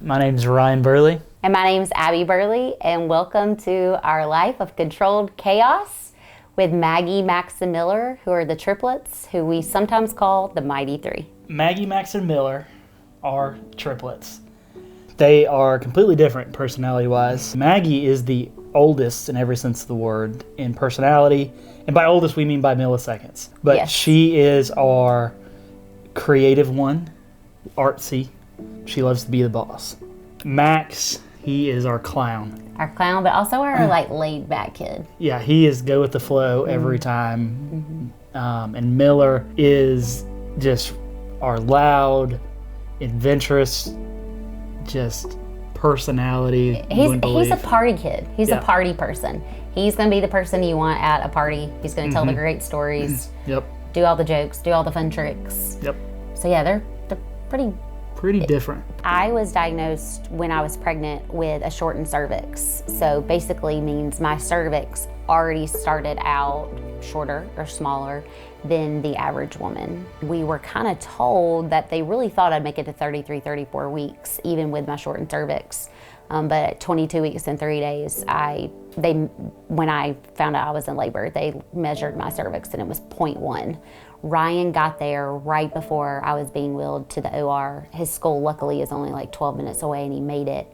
My name is Ryan Burley. And my name is Abby Burley, and welcome to our life of controlled chaos with Maggie, Max, and Miller, who are the triplets, who we sometimes call the Mighty Three. Maggie, Max, and Miller are triplets. They are completely different personality-wise. Maggie is the oldest in every sense of the word in personality, and by oldest we mean by milliseconds. But Yes. She is our creative one, artsy. She loves to be the boss. Max, he is our clown. Our clown, but also our laid back kid. Yeah, he is go with the flow every time. And Miller is just our loud, adventurous, just personality. He's a party kid. He's Yeah. a party person. He's going to be the person you want at a party. He's going to tell the great stories, Yep. do all the jokes, do all the fun tricks. Yep. So yeah, they're Pretty different. I was diagnosed when I was pregnant with a shortened cervix. So basically means my cervix already started out shorter or smaller than the average woman. We were kind of told that they really thought I'd make it to 33, 34 weeks, even with my shortened cervix. But at 22 weeks and 3 days, when I found out I was in labor, they measured my cervix and it was 0.1. Ryan got there right before I was being wheeled to the OR. His school luckily is only like 12 minutes away, and he made it.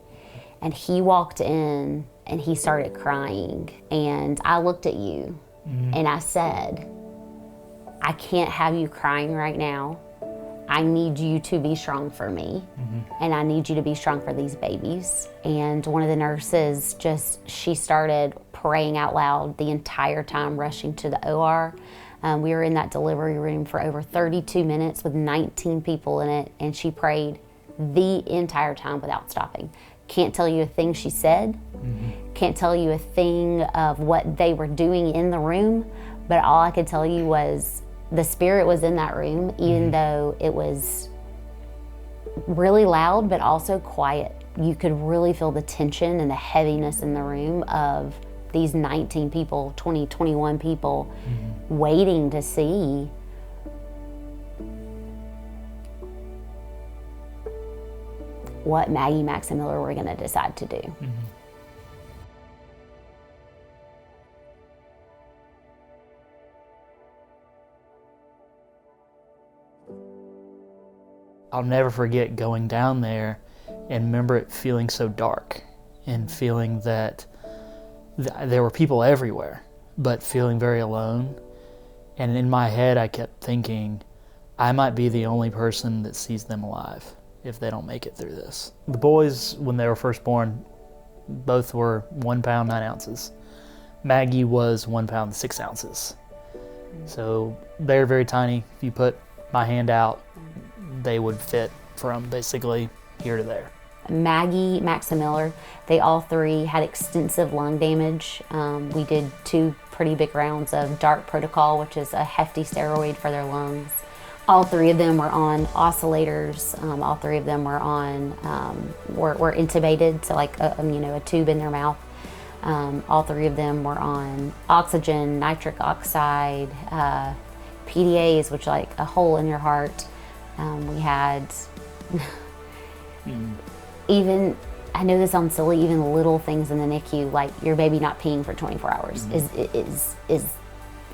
And he walked in and he started crying. And I looked at you and I said, I can't have you crying right now. I need you to be strong for me, and I need you to be strong for these babies. And one of the nurses she started praying out loud the entire time rushing to the OR. We were in that delivery room for over 32 minutes with 19 people in it, and she prayed the entire time without stopping. Can't tell you a thing she said, can't tell you a thing of what they were doing in the room, but all I could tell you was the spirit was in that room, even though it was really loud, but also quiet. You could really feel the tension and the heaviness in the room of these 19 people, 20, 21 people waiting to see what Maggie, Max, and Miller were gonna decide to do. I'll never forget going down there and remember it feeling so dark and feeling that there were people everywhere, but feeling very alone. And in my head, I kept thinking, I might be the only person that sees them alive if they don't make it through this. The boys, when they were first born, both were 1 pound, 9 ounces. Maggie was 1 pound, 6 ounces. So they're very tiny. If you put my hand out, they would fit from basically here to there. Maggie, Max, and Miller, they all three had extensive lung damage. We did 2 pretty big rounds of DART protocol, which is a hefty steroid for their lungs. All 3 of them were on oscillators. All 3 of them were on, were intubated, so like a tube in their mouth. All 3 of them were on oxygen, nitric oxide, PDAs, which like a hole in your heart. We had even, I know this sounds silly, even little things in the NICU, like your baby not peeing for 24 hours is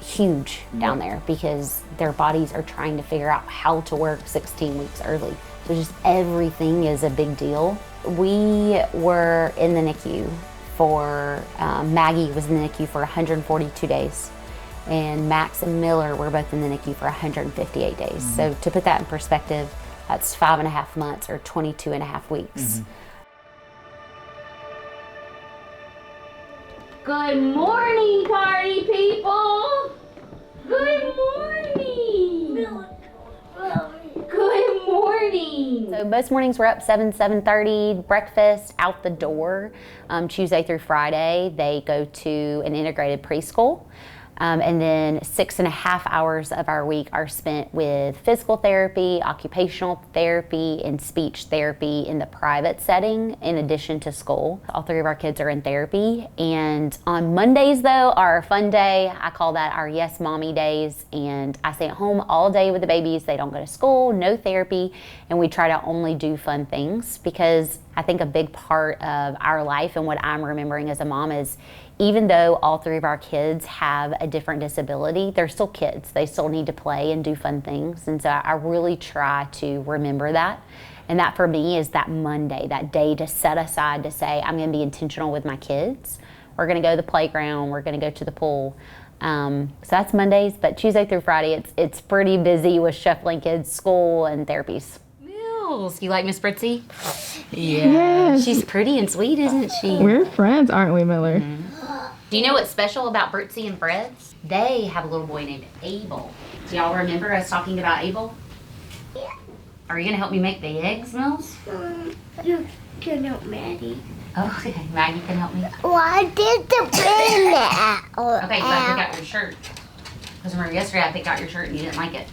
huge down there, because their bodies are trying to figure out how to work 16 weeks early. So just everything is a big deal. We were in the NICU for, Maggie was in the NICU for 142 days. And Max and Miller were both in the NICU for 158 days. So to put that in perspective, that's 5.5 months or 22.5 weeks. Good morning, party people. Good morning. Good morning. So most mornings we're up 7:30, breakfast, out the door. Tuesday through Friday, they go to an integrated preschool. And then 6.5 hours of our week are spent with physical therapy, occupational therapy, and speech therapy in the private setting in addition to school. All 3 of our kids are in therapy. And on Mondays though, our fun day, I call that our Yes Mommy days. And I stay at home all day with the babies. They don't go to school, no therapy, and we try to only do fun things because I think a big part of our life and what I'm remembering as a mom is even though all 3 of our kids have a different disability, they're still kids. They still need to play and do fun things. And so I really try to remember that. And that for me is that Monday, that day to set aside to say, I'm going to be intentional with my kids. We're going to go to the playground. We're going to go to the pool. So that's Mondays, but Tuesday through Friday, it's pretty busy with shuffling kids, school, and therapies. Mills, you like Miss Brithzy? Yeah. She's pretty and sweet, isn't she? We're friends, aren't we, Miller? Do you know what's special about Brithzy and Breads? They have a little boy named Abel. Do y'all remember us talking about Abel? Yeah. Are you going to help me make the eggs, Mills? You can help Maddie. Oh, okay. Maggie can help me. Why did the bring that? Okay, so I picked out your shirt. Because remember yesterday I picked out your shirt and you didn't like it.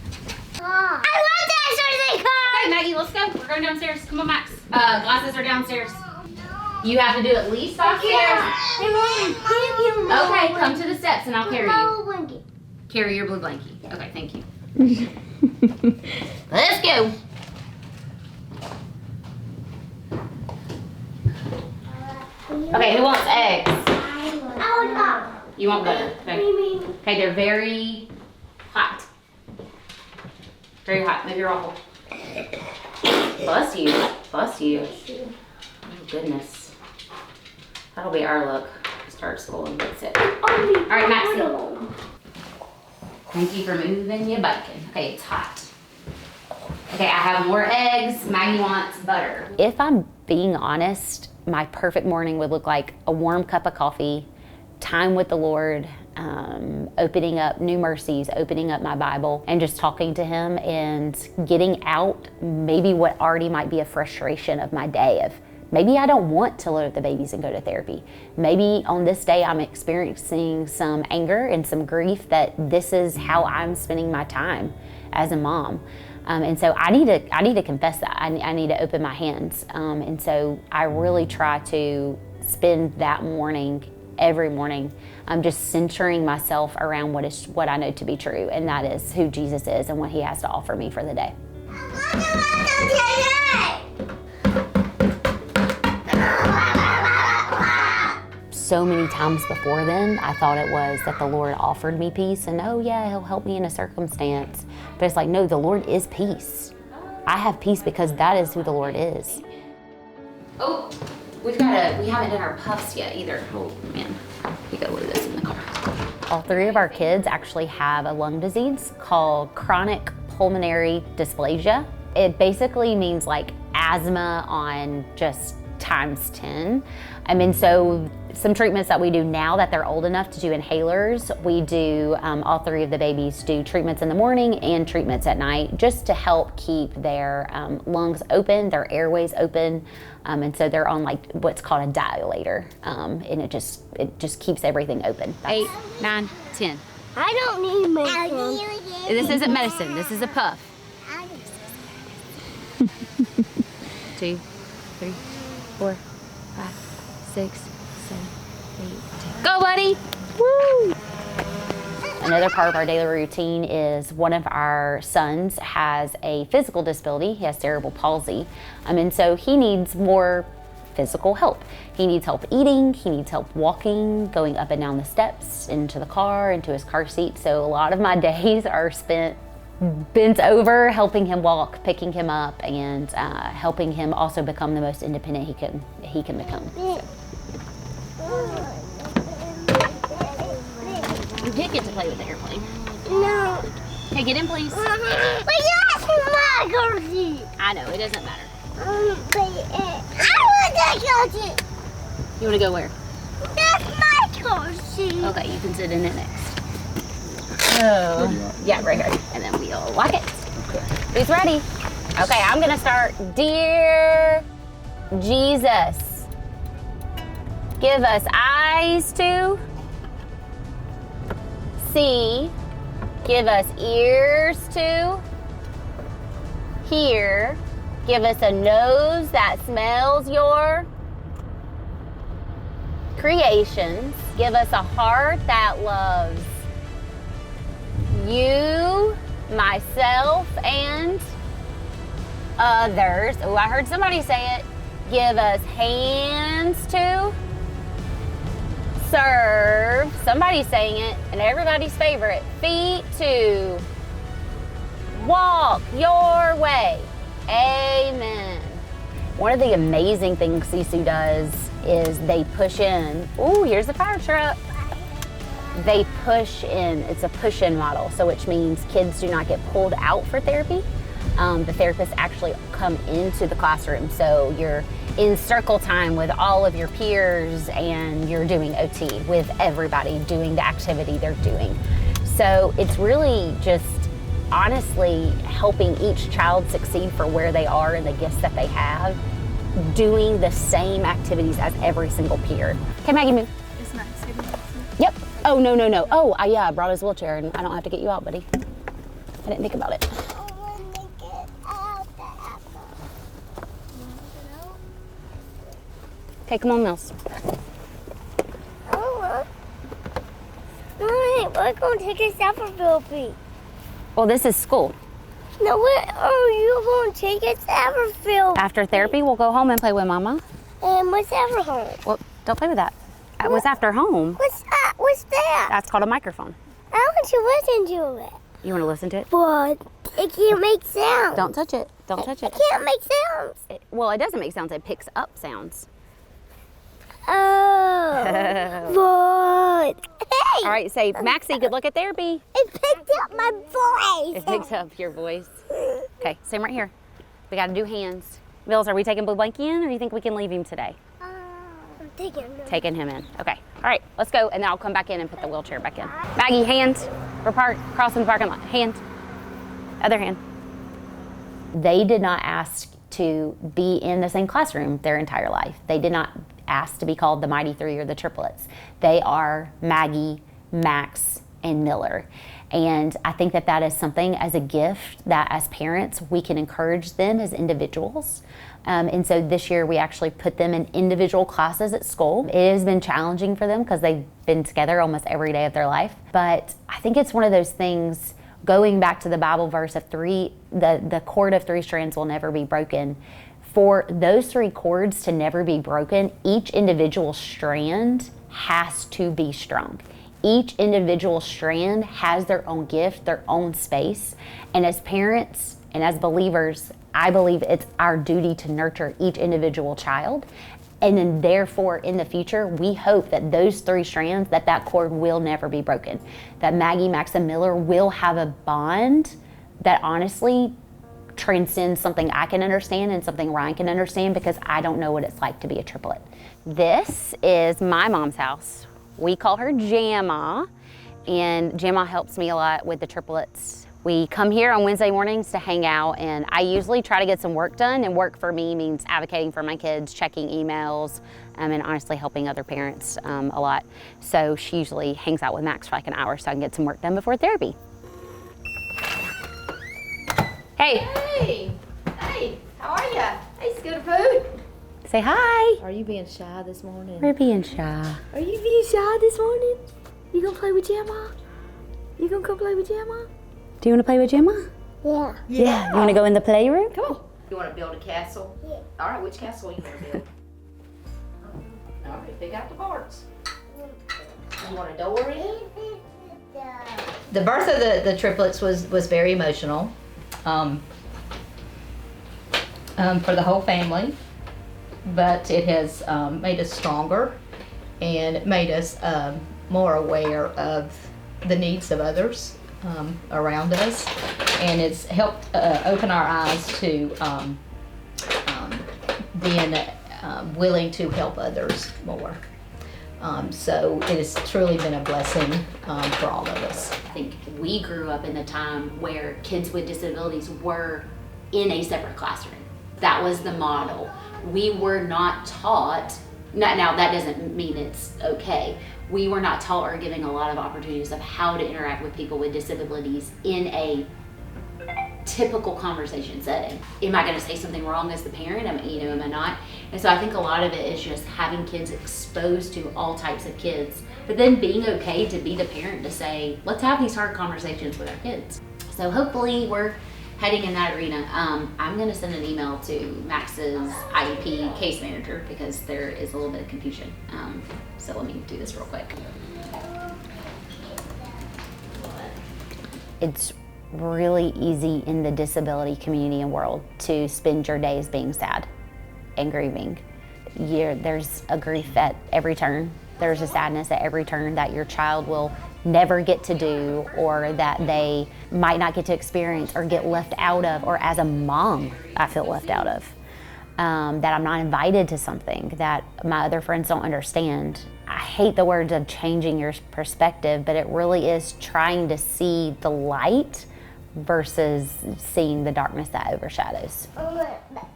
I want that so they Okay, Maggie, let's go. We're going downstairs. Come on, Max. Glasses are downstairs. You have to do at least 5 stairs. Okay, come to the steps and I'll carry you. Carry your blue blankie. Okay, thank you. Let's go. Okay, who wants eggs? You want butter. Okay. Okay, they're very hot. Very hot. Move your waffle. Bless you. Bless you. Oh, goodness. That'll be our look. Start school and get sick. All right, Maxie. Thank you for moving your bacon. Okay, it's hot. Okay, I have more eggs. Maggie wants butter. If I'm being honest, my perfect morning would look like a warm cup of coffee, time with the Lord, opening up new mercies, opening up my Bible, and just talking to Him and getting out maybe what already might be a frustration of my day of maybe I don't want to load up the babies and go to therapy. Maybe on this day I'm experiencing some anger and some grief that this is how I'm spending my time as a mom. And so I need to confess that. I need to open my hands. And so I really try to spend that morning, every morning, just centering myself around what I know to be true, and that is who Jesus is and what He has to offer me for the day. So many times before then, I thought it was that the Lord offered me peace and, oh yeah, He'll help me in a circumstance. But it's like, no, the Lord is peace. I have peace because that is who the Lord is. Oh, we haven't done our puffs yet either. Oh man, you gotta load this in the car. All 3 of our kids actually have a lung disease called chronic pulmonary dysplasia. It basically means like asthma on just times 10. So some treatments that we do now that they're old enough to do inhalers, we do, all 3 of the babies do treatments in the morning and treatments at night just to help keep their lungs open, their airways open. And so they're on like what's called a dilator. And it just keeps everything open. 8, 9, 10. I don't need medicine. This isn't medicine, this is a puff. 2, 3, 4, 5, 6, 7, 8, 10. Go, buddy! Woo! Another part of our daily routine is one of our sons has a physical disability. He has cerebral palsy. And so he needs more physical help. He needs help eating, he needs help walking, going up and down the steps, into the car, into his car seat. So a lot of my days are spent bent over, helping him walk, picking him up, and helping him also become the most independent he can become. So. You did get to play with the airplane. No. Okay, get in, please. But that's my car seat. I know, it doesn't matter. I want that car seat. You want to go where? That's my car seat. Okay, you can sit in it next. So, yeah, right here. And then we'll lock it. Okay. Who's ready? Okay, I'm gonna start. Dear Jesus, give us eyes to see, give us ears to hear, give us a nose that smells your creations, give us a heart that loves you, myself, and others. Oh, I heard somebody say it. give us hands to serve. Somebody's saying it, and everybody's favorite, feet to walk your way. Amen. One of the amazing things Sisu does is they push in. Ooh, here's the fire truck. They push in, it's a push-in model, so which means kids do not get pulled out for therapy. The therapists actually come into the classroom, so you're in circle time with all of your peers and you're doing OT with everybody doing the activity they're doing. So it's really just honestly helping each child succeed for where they are and the gifts that they have, doing the same activities as every single peer. Okay, Maggie, move. Is Max getting out? Yep. Oh, no. Oh, yeah, I brought his wheelchair and I don't have to get you out, buddy. I didn't think about it. I want to get out the apple. Okay, come on, Mills. Oh, we're going to take a supper, Philippine. Well, this is school. No, where are you going to take a supper, Philippine? After therapy, we'll go home and play with Mama. And what's ever home? Well, don't play with that. It was after home. What's that? What's that? That's called a microphone. I want to listen to it. You want to listen to it? But it can't make sounds. Don't touch it. Don't touch it. It can't make sounds. Well, it doesn't make sounds. It picks up sounds. Oh. But hey. All right, say, Maxie, good luck at therapy. It picked up my voice. It picks up your voice. Okay, same right here. We got to do hands. Mills, are we taking Blue Blanky in, or do you think we can leave him today? I'm Taking him in. Okay. All right, let's go, and then I'll come back in and put the wheelchair back in. Maggie, hand. We're crossing the parking lot. Hand. Other hand. They did not ask to be in the same classroom their entire life. They did not ask to be called the Mighty Three or the Triplets. They are Maggie, Max, and Miller. And I think that that is something as a gift that as parents, we can encourage them as individuals. And so this year we actually put them in individual classes at school. It has been challenging for them because they've been together almost every day of their life. But I think it's one of those things, going back to the Bible verse of the cord of 3 strands will never be broken. For those 3 cords to never be broken, each individual strand has to be strong. Each individual strand has their own gift, their own space. And as parents and as believers, I believe it's our duty to nurture each individual child. And then therefore in the future, we hope that those 3 strands, that cord will never be broken. That Maggie, Max, and Miller will have a bond that honestly transcends something I can understand and something Ryan can understand, because I don't know what it's like to be a triplet. This is my mom's house. We call her Jamma, and Jamma helps me a lot with the triplets. We come here on Wednesday mornings to hang out, and I usually try to get some work done, and work for me means advocating for my kids, checking emails, and honestly helping other parents a lot. So she usually hangs out with Max for like an hour so I can get some work done before therapy. Hey. Hey, hey, how are ya? Hey, Scooter Poo. Say hi. Are you being shy this morning? We're being shy. Are you being shy this morning? You gonna play with Jamma? You gonna come play with Jamma? Do you want to play with Jamma? Yeah. Yeah. You want to go in the playroom? Come on. You wanna build a castle? Yeah. All right, which castle you wanna build? All right, pick out the parts. You want a door in? The birth of the triplets was very emotional for the whole family, but it has made us stronger and made us more aware of the needs of others around us, and it's helped open our eyes to being willing to help others more. So it has truly been a blessing for all of us. I think we grew up in the time where kids with disabilities were in a separate classroom. That was the model. We were not taught, now that doesn't mean it's okay, we were not taught or given a lot of opportunities of how to interact with people with disabilities in a typical conversation setting. Am I going to say something wrong as the parent? Am I not? And so I think a lot of it is just having kids exposed to all types of kids, but then being okay to be the parent to say, let's have these hard conversations with our kids. So hopefully we're heading in that arena, I'm going to send an email to Max's IEP case manager because there is a little bit of confusion. So let me do this real quick. It's really easy in the disability community and world to spend your days being sad and grieving. There's a grief at every turn. There's a sadness at every turn that your child will never get to do, or that they might not get to experience or get left out of, or as a mom, I feel left out of. That I'm not invited to something, that my other friends don't understand. I hate the words of changing your perspective, but it really is trying to see the light versus seeing the darkness that overshadows. I want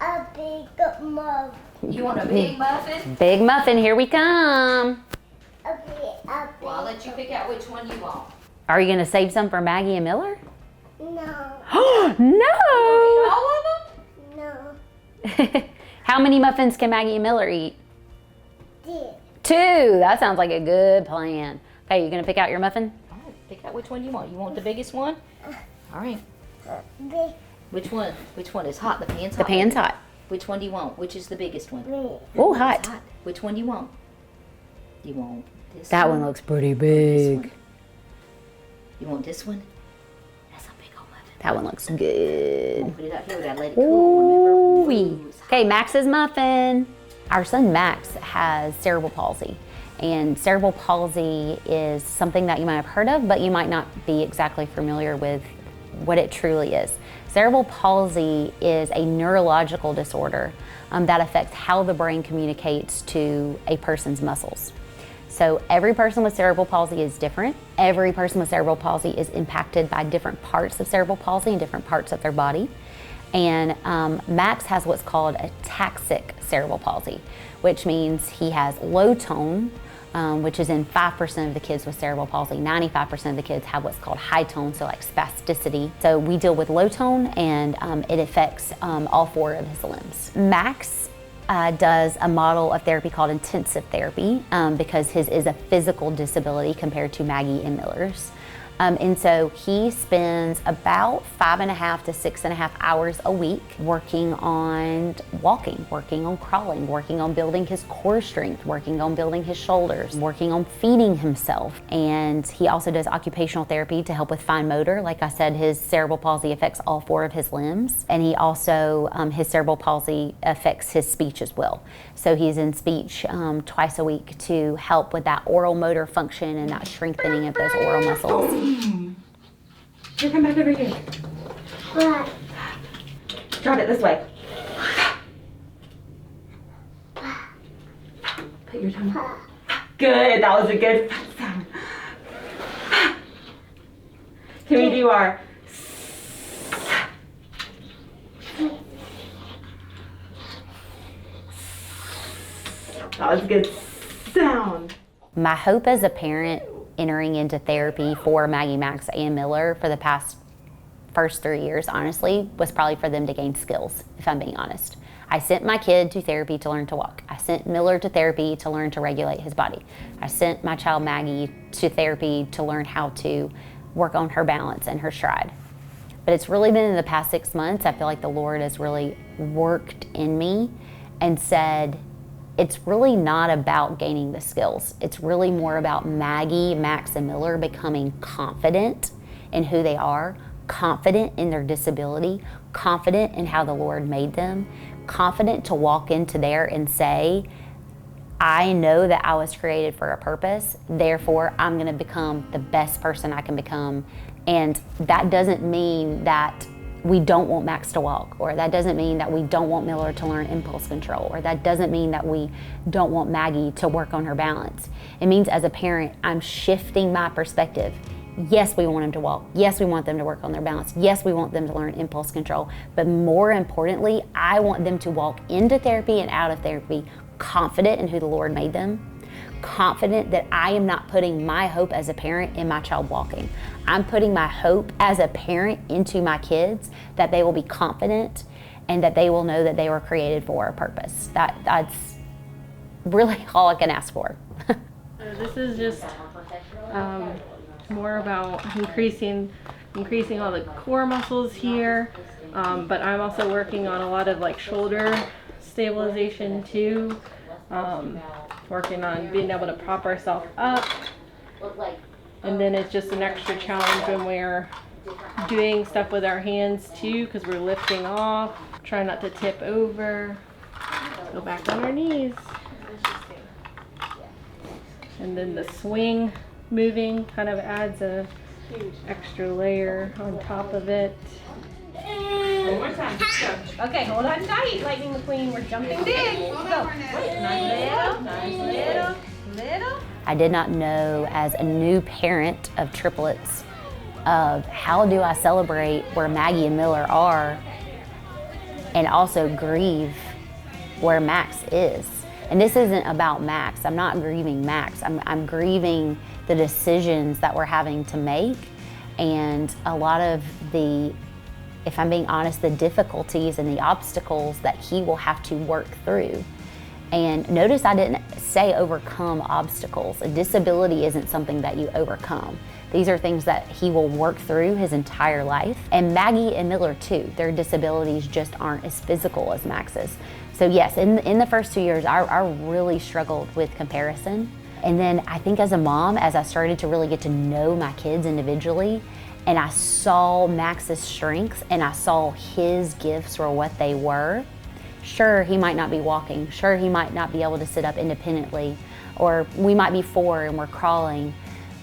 a big muffin. You want a big muffin? Big muffin, here we come. Well, I'll let you pick out which one you want. Are you gonna save some for Maggie and Miller? No. No! All of them? No. How many muffins can Maggie and Miller eat? Dear. 2, that sounds like a good plan. Okay, you gonna pick out your muffin? All right, pick out which one you want. You want the biggest one? All right. Big. Which one? Which one is hot? The pan's hot. The pan's hot. Which one do you want? Which is the biggest one? Oh, hot. It's hot. Which one do you want? You want this That one looks pretty big. One? You want this one? That's a big old muffin. That one looks good. Put it out here. We gotta let it cool. Remember? Ooh. Okay, Max's muffin. Our son Max has cerebral palsy. And cerebral palsy is something that you might have heard of, but you might not be exactly familiar with what it truly is. Cerebral palsy is a neurological disorder that affects how the brain communicates to a person's muscles. So every person with cerebral palsy is different. Every person with cerebral palsy is impacted by different parts of cerebral palsy in different parts of their body. And Max has what's called ataxic cerebral palsy, which means he has low tone, which is in 5% of the kids with cerebral palsy. 95% of the kids have what's called high tone, so like spasticity. So we deal with low tone, and it affects all 4 of his limbs. Max does a model of therapy called intensive therapy because his is a physical disability compared to Maggie and Miller's. And so he spends about 5.5 to 6.5 hours a week working on walking, working on crawling, working on building his core strength, working on building his shoulders, working on feeding himself. And he also does occupational therapy to help with fine motor. Like I said, his cerebral palsy affects all 4 of his limbs. And he also, his cerebral palsy affects his speech as well. So he's in speech twice a week to help with that oral motor function and that strengthening of those oral muscles. Here, come back over here. What? Trot it this way. Put your tongue out. Good, that was a good sound. Can we do our... That was a good sound. My hope as a parent entering into therapy for Maggie, Max, and Miller for the first 3 years, honestly, was probably for them to gain skills, if I'm being honest. I sent my kid to therapy to learn to walk. I sent Miller to therapy to learn to regulate his body. I sent my child Maggie to therapy to learn how to work on her balance and her stride. But it's really been in the past 6 months, I feel like the Lord has really worked in me and said, it's really not about gaining the skills. It's really more about Maggie, Max, and Miller becoming confident in who they are, confident in their disability, confident in how the Lord made them, confident to walk into there and say, I know that I was created for a purpose, therefore I'm gonna become the best person I can become. And that doesn't mean that we don't want Max to walk, or that doesn't mean that we don't want Miller to learn impulse control, or that doesn't mean that we don't want Maggie to work on her balance. It means as a parent, I'm shifting my perspective. Yes, we want them to walk. Yes, we want them to work on their balance. Yes, we want them to learn impulse control. But more importantly, I want them to walk into therapy and out of therapy confident in who the Lord made them, confident that I am not putting my hope as a parent in my child walking. I'm putting my hope as a parent into my kids, that they will be confident and that they will know that they were created for a purpose. That's really all I can ask for. This is just more about increasing increasing all the core muscles here. But I'm also working on a lot of like shoulder stabilization too. Working on being able to prop ourselves up. And then it's just an extra challenge when we're doing stuff with our hands too, because we're lifting off. Try not to tip over. Go back on our knees. And then the swing moving kind of adds a extra layer on top of it. One more time. Go. Okay, hold on tight, Lightning McQueen. We're jumping big. Go. Nice little. I did not know as a new parent of triplets of how do I celebrate where Maggie and Miller are and also grieve where Max is. And this isn't about Max. I'm not grieving Max. I'm grieving the decisions that we're having to make and a lot of the, if I'm being honest, the difficulties and the obstacles that he will have to work through. And notice I didn't say overcome obstacles. A disability isn't something that you overcome. These are things that he will work through his entire life. And Maggie and Miller too, their disabilities just aren't as physical as Max's. So yes, in the first 2 years, I really struggled with comparison. And then I think as a mom, as I started to really get to know my kids individually, and I saw Max's strengths and I saw his gifts for what they were, sure, he might not be walking. Sure, he might not be able to sit up independently, or we might be 4 and we're crawling.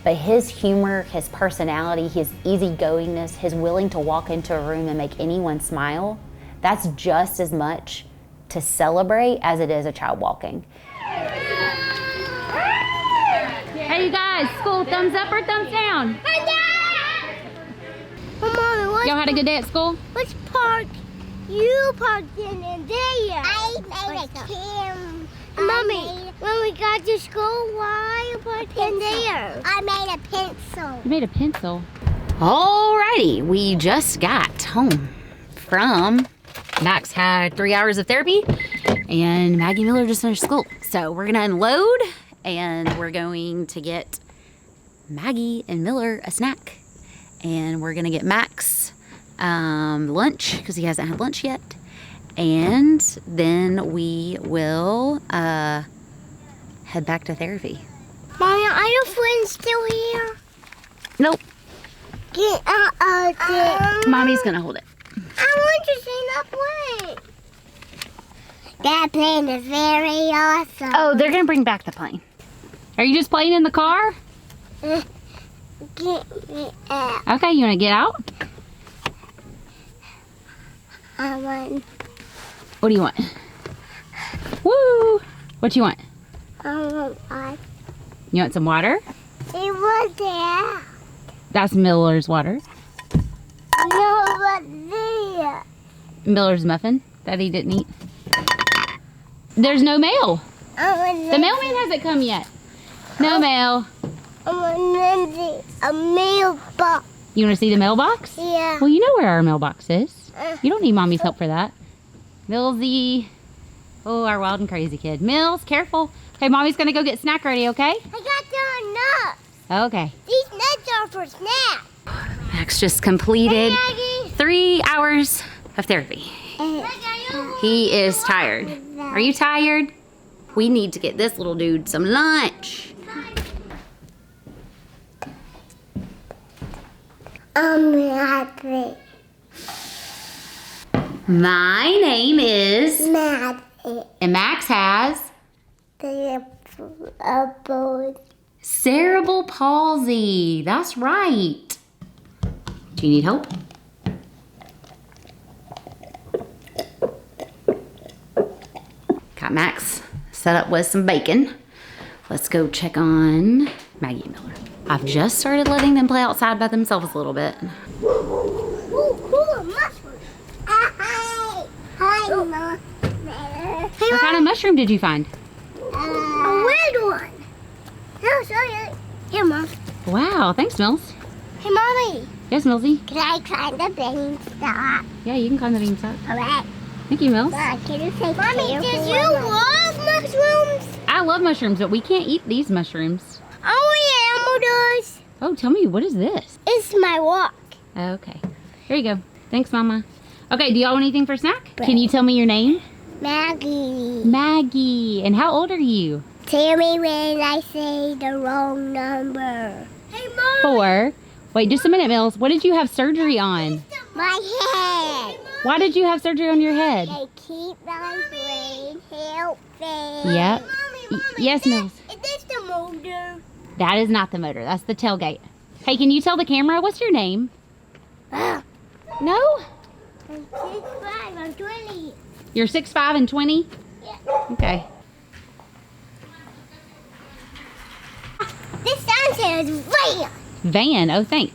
But his humor, his personality, his easygoingness, his willing to walk into a room and make anyone smile, that's just as much to celebrate as it is a child walking. Hey, you guys, school, thumbs up or thumbs down? Mommy, Y'all had a good day at school? which park you parked in there? I made a camp. Mommy, when we got to school, why you parked in there? I made a pencil. You made a pencil. Alrighty, we just got home from, Max had 3 hours of therapy and Maggie Miller just finished school. So we're gonna unload and we're going to get Maggie and Miller a snack. And we're gonna get Max lunch because he hasn't had lunch yet. And then we will head back to therapy. Mommy, are your friends still here? Nope, Get Mommy's gonna hold it. I want to see that plane. That plane is very awesome. Oh, they're gonna bring back the plane. Are you just playing in the car? Get me out. Okay, you wanna get out? I want. What do you want? Woo! What you want? I want ice. You want some water? It was there. That's Miller's water. No, but there. Miller's muffin that he didn't eat. There's no mail. I want The mailman hasn't come yet. No mail. I want a mailbox. You want to see the mailbox? Yeah. Well, you know where our mailbox is. You don't need Mommy's help for that. Millsy. Oh, our wild and crazy kid. Mills, careful. Okay, Mommy's going to go get snack ready, okay? I got the nuts. Okay. These nuts are for snacks. Max just completed Maggie. 3 hours of therapy. He is tired. Are you tired? We need to get this little dude some lunch. I'm happy. My name is, Mad. and Max has cerebral palsy. That's right. Do you need help? Got Max set up with some bacon. Let's go check on Maggie and Miller. I've just started letting them play outside by themselves a little bit. Ooh, mushroom. Hi. Hi, Mom. What kind of mushroom did you find? A red one. I'll show you. Here, Mom. Wow, thanks, Mills. Hey, Mommy. Yes, Millsy. Can I climb the beanstalk? Yeah, you can climb the beanstalk. All right. Thank you, Mills. Mom, can you say Mommy, did you love mushrooms? I love mushrooms, but we can't eat these mushrooms. Oh, yeah, Elmo does. Oh, tell me, what is this? It's my walk. Okay. There you go. Thanks, Mama. Okay, do y'all want anything for snack? Can you tell me your name? Maggie. Maggie. And how old are you? Tell me when I say the wrong number. Hey, Mom. 4. Wait, just a minute, Mills. What did you have surgery on? My head. Why did you have surgery on your head? They keep my brain healthy. Yep. Yes, Mills. Is this the motor? That is not the motor. That's the tailgate. Hey, can you tell the camera what's your name? No? I'm 6'5", I'm 20. You're 6'5" and 20? Yeah. Okay. This sign says van. Van. Oh, thanks.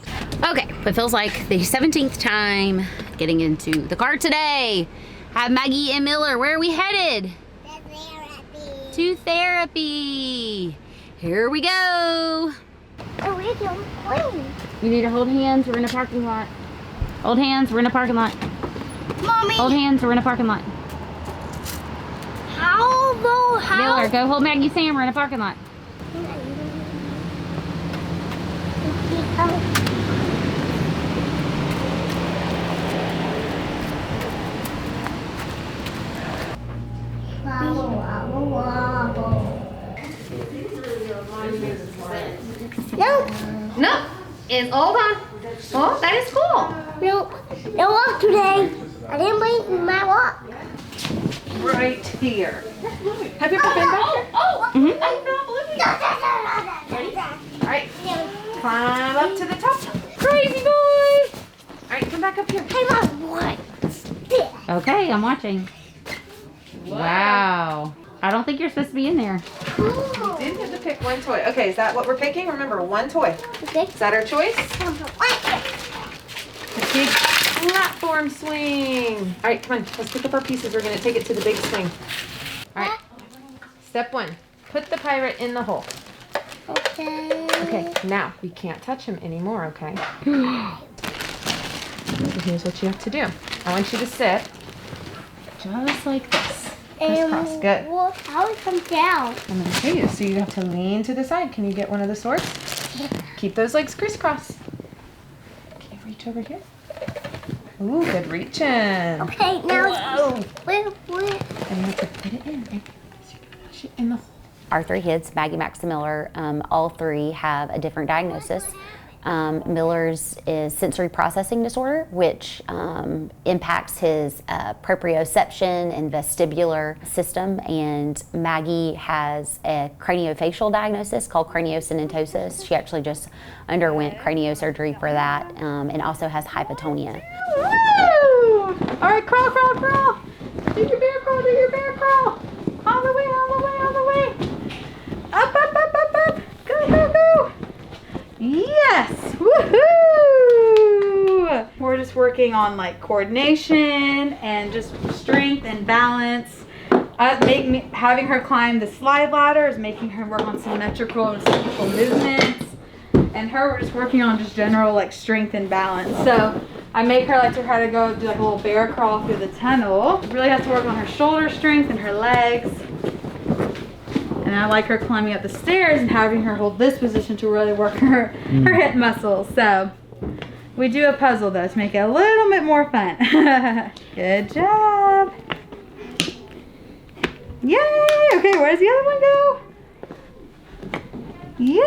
Okay, it feels like the 17th time getting into the car today. Have Maggie and Miller. Where are we headed? Therapy. To therapy. Here we go. Oh, we're going clean. You need to hold hands. We're in a parking lot. Hold hands. We're in a parking lot. Mommy. Hold hands. We're in a parking lot. How? Miller, go hold Maggie Sam. We're in a parking lot. Wobble, wobble, wobble. Nope. No, it's all gone. Oh, that is cool. Nope. No walk today. I didn't bring my walk. Right here. Have you ever been back here? All right. Climb up to the top. Crazy boy. All right, come back up here. Hey, Mom, what? Okay, I'm watching. Wow. I don't think you're supposed to be in there. You did have to pick one toy. Okay, is that what we're picking? Remember, one toy. Okay. Is that our choice? The big platform swing. All right, come on. Let's pick up our pieces. We're going to take it to the big swing. All right. Step 1. Put the pirate in the hole. Okay. Okay, now we can't touch him anymore, okay? So here's what you have to do. I want you to sit just like this. Crisscross. Good. How it comes down? I'm going to show you. So you have to lean to the side. Can you get one of the swords? Keep those legs crisscross. Okay, reach over here. Ooh, good reaching. Okay, now where? And you have to put it in. Okay? So you can push it in the hole. Our 3 kids, Maggie, Max, and Miller, all 3 have a different diagnosis. Miller's is sensory processing disorder, which impacts his proprioception and vestibular system. And Maggie has a craniofacial diagnosis called craniosynostosis. She actually just underwent craniosurgery for that, and also has hypotonia. Woo! All right, crawl, crawl, crawl. Do your bear crawl, do your bear crawl. All the way, all the way, all the way. Up, up, up, up, up. Go, go, go. Yes! Woohoo! We're just working on like coordination and just strength and balance. Having her climb the slide ladder is making her work on symmetrical and reciprocal movements. And her, we're just working on just general like strength and balance. So I make her like to try to go do like a little bear crawl through the tunnel. Really has to work on her shoulder strength and her legs. And I like her climbing up the stairs and having her hold this position to really work her hip muscles. So we do a puzzle though to make it a little bit more fun. Good job. Yay! Okay, where does the other one go? Yay!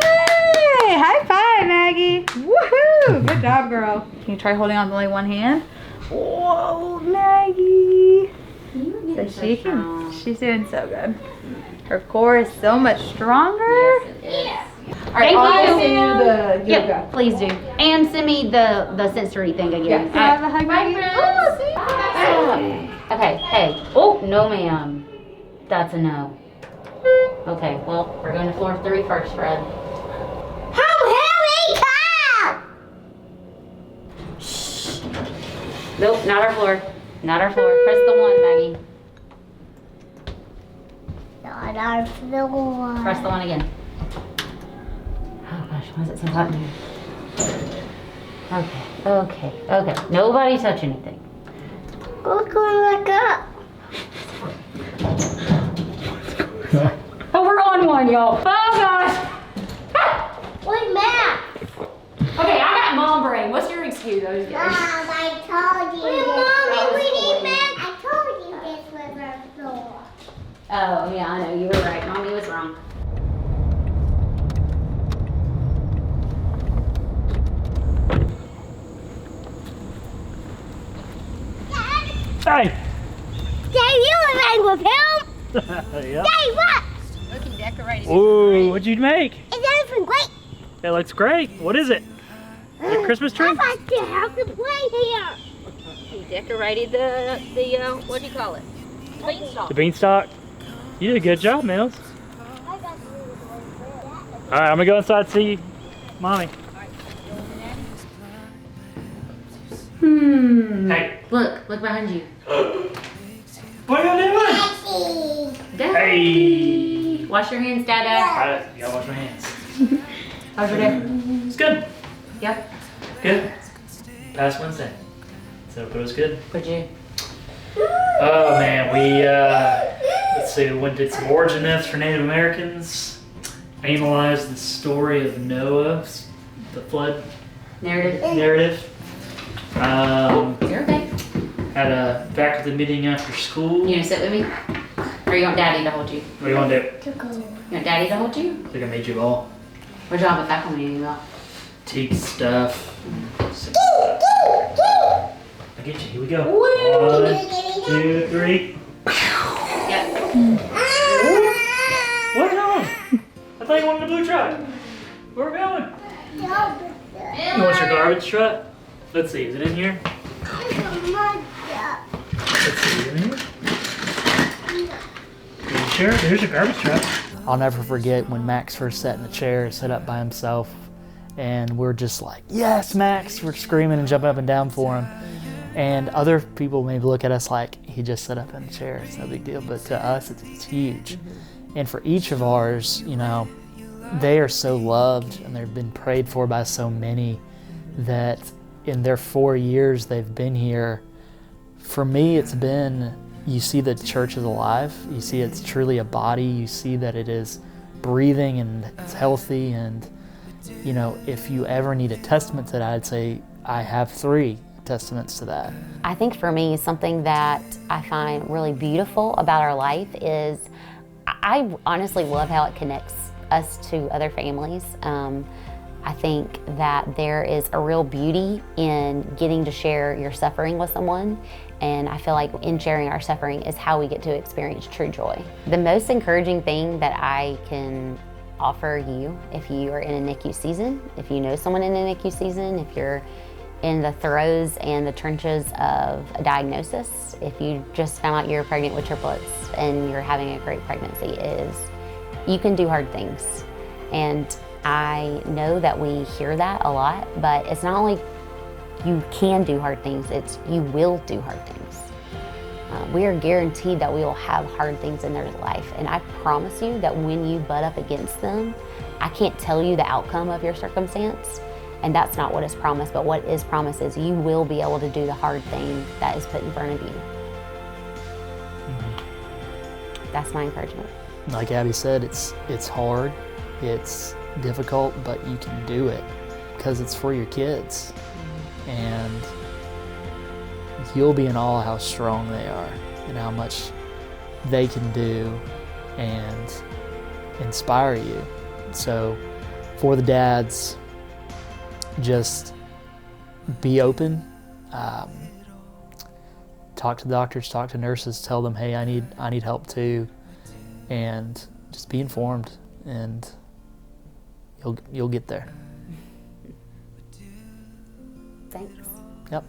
High five, Maggie. Woohoo! Good job, girl. Can you try holding on with only one hand? Whoa, Maggie. So she's doing so good. Her core is so much stronger. Yes, it is. All right, I'll send you the yoga. Yep, please do. And send me the sensory thing again. Yeah. Can I have a hug, Maggie? Okay, hey. Oh, no ma'am. That's a no. Okay, well, we're going to floor 3 first, Fred. Shh. Nope, not our floor. Not our floor. Press the 1, Maggie. Not our floor. Press the 1 again. Oh gosh, why is it so hot in here? Okay. Nobody touch anything. Go back up. Oh, we're on one, y'all. Oh gosh. Wait, Matt. Okay, I got mom brain. What's your excuse? Mom, I told you. Mommy, we need milk. I told you this was our floor. Oh, yeah, I know. You were right. Mommy was wrong. Hey! Dad, you were playing with him. Yeah. Dad, what? Look, he decorated Ooh, what'd you make? Is everything great? It looks great. What is it? Is it a Christmas tree? I like to have to play here. He decorated the what do you call it? Beanstalk. The beanstalk. You did a good job, Mills. I got to do the All right, I'm gonna go inside and see Mommy. Hey. Look behind you. What are you doing? Daddy. Hey. Wash your hands, Dada. I gotta wash my hands. How's your day? It's good. Yep. Good. Past Wednesday. So it was good. What'd you? Oh man, we let's see, we did some origin myths for Native Americans, analyzed the story of Noah, the flood narrative. You're okay. Had a faculty meeting after school. You gonna sit with me? Or you want Daddy to hold you? What do you want to do? You want Daddy to hold you? I think I made you all. What do you have a faculty meeting about? Teak stuff. I get you. Here we go. 1, 2, 3. Yep. What's on? I thought you wanted a blue truck. Where are we going? You want your garbage truck? Let's see. Is it in here? Let's see. Is it in here? Are you sure? There's your garbage truck. I'll never forget when Max first sat in the chair, sat up by himself, and we're just like, yes, Max! We're screaming and jumping up and down for him. And other people maybe look at us like, he just sat up in the chair, it's no big deal. But to us, it's huge. And for each of ours, you know, they are so loved and they've been prayed for by so many that in their 4 years they've been here, for me, it's been, you see the church is alive. You see it's truly a body. You see that it is breathing and it's healthy. And, you know, if you ever need a testament to that, I'd say I have 3 testaments to that. I think for me, something that I find really beautiful about our life is I honestly love how it connects us to other families. I think that there is a real beauty in getting to share your suffering with someone, and I feel like in sharing our suffering is how we get to experience true joy. The most encouraging thing that I can offer you if you are in a NICU season, if you know someone in a NICU season, if you're in the throes and the trenches of a diagnosis, if you just found out you're pregnant with triplets and you're having a great pregnancy, is you can do hard things. And I know that we hear that a lot, but it's not only you can do hard things, it's you will do hard things. We are guaranteed that we will have hard things in their life, and I promise you that when you butt up against them, I can't tell you the outcome of your circumstance, and that's not what is promised, but what is promised is you will be able to do the hard thing that is put in front of you. That's my encouragement. Like Abby said, it's hard, it's difficult, but you can do it because it's for your kids. And you'll be in awe how strong they are and how much they can do and inspire you. So for the dads, just be open, talk to doctors, talk to nurses, tell them, hey, I need help too, and just be informed, and you'll get there. Thanks. Yep.